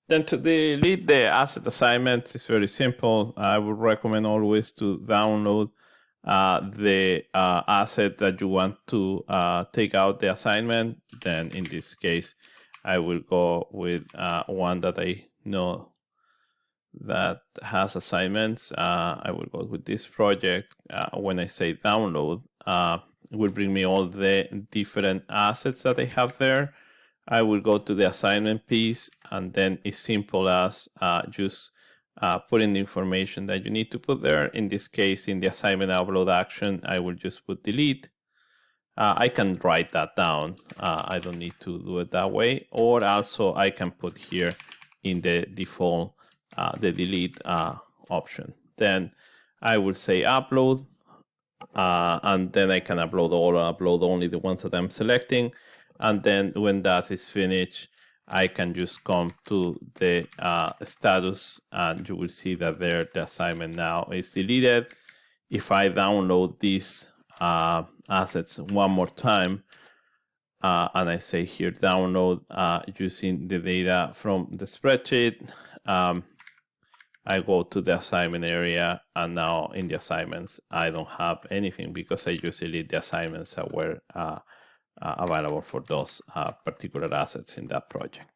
Then to delete the asset assignment is very simple. I would recommend always to download the asset that you want to take out the assignment. Then in this case, I will go with one that I know that has assignments. I will go with this project. When I say download, it will bring me all the different assets that I have there. I will go to the assignment piece, and then it's simple as just putting the information that you need to put there. In this case, in the assignment upload action, I will just put delete. I can write that down. I don't need to do it that way. Or also I can put here in the default the delete option. Then I will say upload, and then I can upload all or upload only the ones that I'm selecting. And then when that is finished, I can just come to the status, and you will see that there the assignment now is deleted. If I download these assets one more time, and I say here download using the data from the spreadsheet, I go to the assignment area, and now in the assignments, I don't have anything because I just delete the assignments that were available for those particular assets in that project.